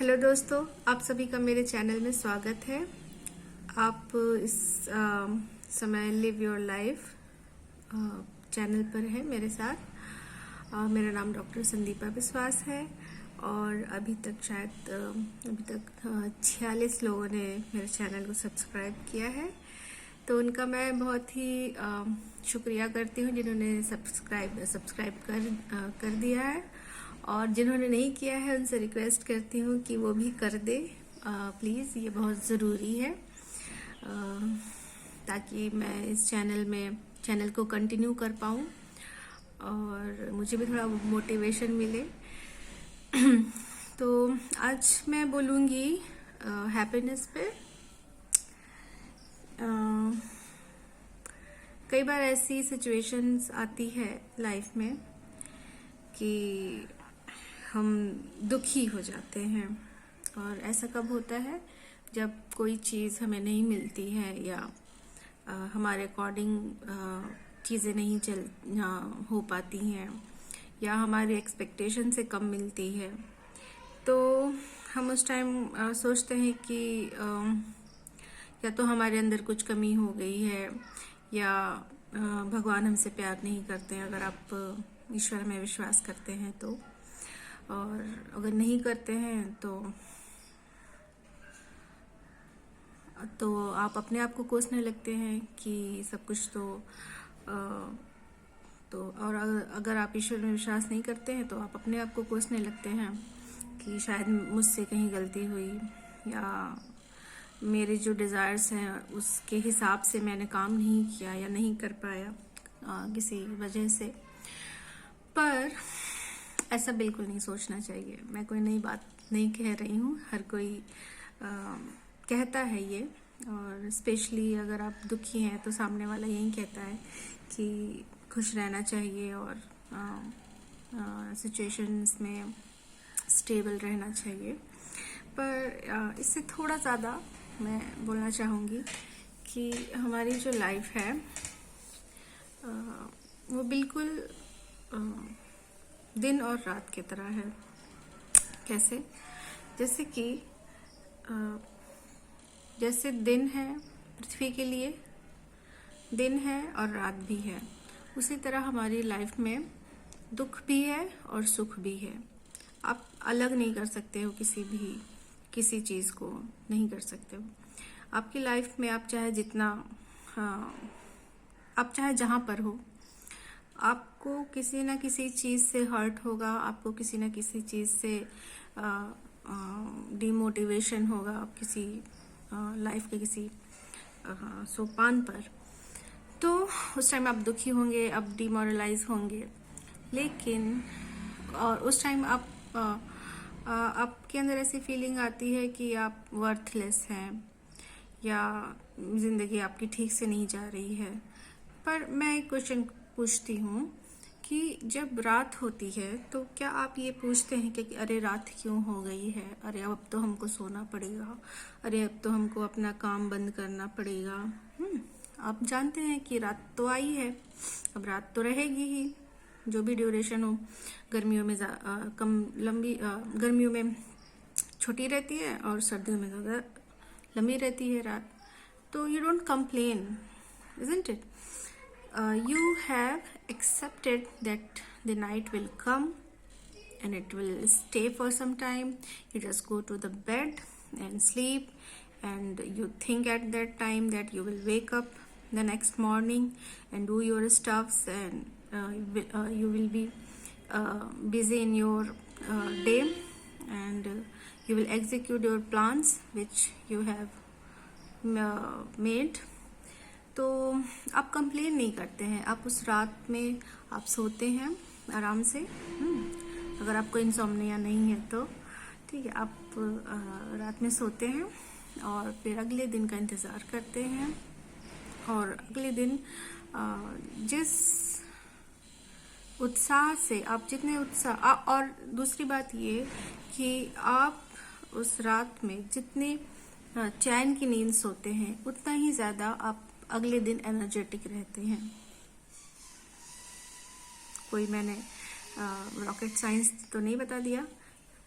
Hello दोस्तों, आप सभी का मेरे चैनल में स्वागत है। आप इस समय लिव योर लाइफ चैनल पर है मेरे साथ। मेरा नाम डॉक्टर संदीपा विश्वास है और अभी तक 46 लोगों ने मेरे चैनल को सब्सक्राइब किया है, तो उनका मैं बहुत ही शुक्रिया करती हूँ जिन्होंने सब्सक्राइब कर दिया है, और जिन्होंने नहीं किया है उनसे रिक्वेस्ट करती हूँ कि वो भी कर दे प्लीज़। ये बहुत ज़रूरी है ताकि मैं इस चैनल को कंटिन्यू कर पाऊँ और मुझे भी थोड़ा मोटिवेशन मिले। तो आज मैं बोलूँगी हैप्पीनेस पे। कई बार ऐसी सिचुएशंस आती है लाइफ में कि हम दुखी हो जाते हैं, और ऐसा कब होता है जब कोई चीज़ हमें नहीं मिलती है या हमारे अकॉर्डिंग चीज़ें नहीं हो पाती हैं या हमारी एक्सपेक्टेशन से कम मिलती है। तो हम उस टाइम सोचते हैं कि या तो हमारे अंदर कुछ कमी हो गई है या भगवान हमसे प्यार नहीं करते हैं, अगर आप ईश्वर में विश्वास करते हैं तो। और अगर नहीं करते हैं तो आप अपने आप को कोसने लगते हैं कि सब कुछ तो और अगर आप ईश्वर में विश्वास नहीं करते हैं तो आप अपने आप को कोसने लगते हैं कि शायद मुझसे कहीं गलती हुई या मेरे जो डिज़ायर्स हैं उसके हिसाब से मैंने काम नहीं किया या नहीं कर पाया किसी वजह से। पर ऐसा बिल्कुल नहीं सोचना चाहिए। मैं कोई नई बात नहीं कह रही हूँ, हर कोई कहता है ये, और स्पेशली अगर आप दुखी हैं तो सामने वाला यही कहता है कि खुश रहना चाहिए और सिचुएशंस में स्टेबल रहना चाहिए। पर इससे थोड़ा ज़्यादा मैं बोलना चाहूँगी कि हमारी जो लाइफ है वो बिल्कुल दिन और रात की तरह है। कैसे? जैसे कि जैसे दिन है पृथ्वी के लिए, दिन है और रात भी है, उसी तरह हमारी लाइफ में दुख भी है और सुख भी है। आप अलग नहीं कर सकते हो, किसी चीज़ को नहीं कर सकते हो। आपकी लाइफ में आप चाहे जहाँ पर हो, आपको किसी ना किसी चीज़ से हर्ट होगा, आपको किसी ना किसी चीज़ से डिमोटिवेशन होगा, किसी लाइफ के किसी सोपान पर। तो उस टाइम आप दुखी होंगे, आप डिमोरलाइज होंगे, लेकिन और उस टाइम आपके अंदर ऐसी फीलिंग आती है कि आप वर्थलेस हैं या ज़िंदगी आपकी ठीक से नहीं जा रही है। पर मैं एक क्वेश्चन पूछती हूँ कि जब रात होती है तो क्या आप ये पूछते हैं कि अरे रात क्यों हो गई है, अरे अब तो हमको सोना पड़ेगा, अरे अब तो हमको अपना काम बंद करना पड़ेगा। आप जानते हैं कि रात तो आई है, अब रात तो रहेगी ही, जो भी ड्यूरेशन हो। गर्मियों में गर्मियों में छोटी रहती है और सर्दियों में ज़्यादा लंबी रहती है रात। तो you don't complain, isn't it? You have accepted that the night will come and it will stay for some time. You just go to the bed and sleep, and you think at that time that you will wake up the next morning and do your stuffs, and you will be busy in your day, and you will execute your plans which you have made. तो आप complain नहीं करते हैं, आप उस रात में आप सोते हैं आराम से। अगर आपको इंसोम्निया नहीं है तो ठीक है, आप रात में सोते हैं और फिर अगले दिन का इंतज़ार करते हैं। और अगले दिन जिस उत्साह से आप और दूसरी बात ये कि आप उस रात में जितने चैन की नींद सोते हैं उतना ही ज़्यादा आप अगले दिन एनर्जेटिक रहते हैं। कोई मैंने रॉकेट साइंस तो नहीं बता दिया,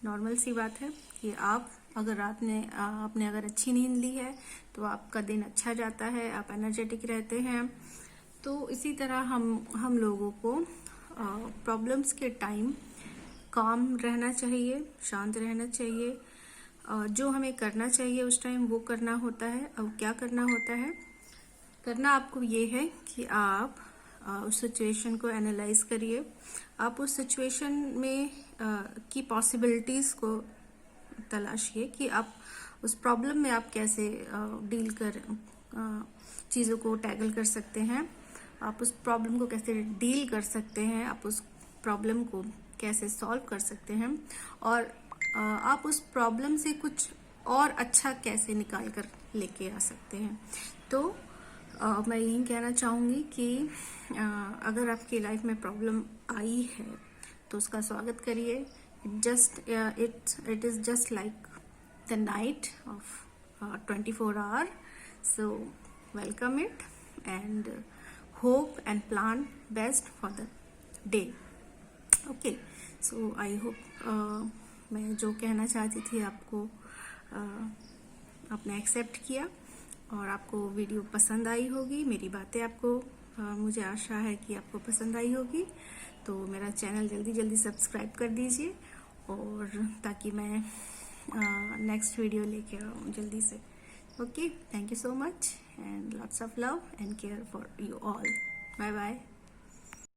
नॉर्मल सी बात है कि आप अगर आपने अगर अच्छी नींद ली है तो आपका दिन अच्छा जाता है, आप एनर्जेटिक रहते हैं। तो इसी तरह हम लोगों को प्रॉब्लम्स के टाइम काम रहना चाहिए, शांत रहना चाहिए। जो हमें करना चाहिए उस टाइम वो करना होता है। अब क्या करना होता है? करना आपको ये है कि आप उस सिचुएशन को एनालाइज करिए। आप उस सिचुएशन में की पॉसिबिलिटीज को तलाशिए कि आप उस प्रॉब्लम में आप कैसे डील कर चीज़ों को टैकल कर सकते हैं, आप उस प्रॉब्लम को कैसे डील कर सकते हैं, आप उस प्रॉब्लम को कैसे सॉल्व कर सकते हैं, और आप उस प्रॉब्लम से कुछ और अच्छा कैसे निकाल कर लेके आ सकते हैं। तो मैं यही कहना चाहूँगी कि अगर आपकी लाइफ में प्रॉब्लम आई है तो उसका स्वागत करिए। It is just like the night of 24 hour. So welcome it and hope and plan best for the day. Okay. So I hope मैं जो कहना चाहती थी आपको आपने एक्सेप्ट किया और आपको वीडियो पसंद आई होगी। मेरी बातें आपको मुझे आशा है कि आपको पसंद आई होगी। तो मेरा चैनल जल्दी सब्सक्राइब कर दीजिए, और ताकि मैं नेक्स्ट वीडियो लेके आऊँ जल्दी से। Okay, thank you so much and lots of love and care for you all. Bye bye.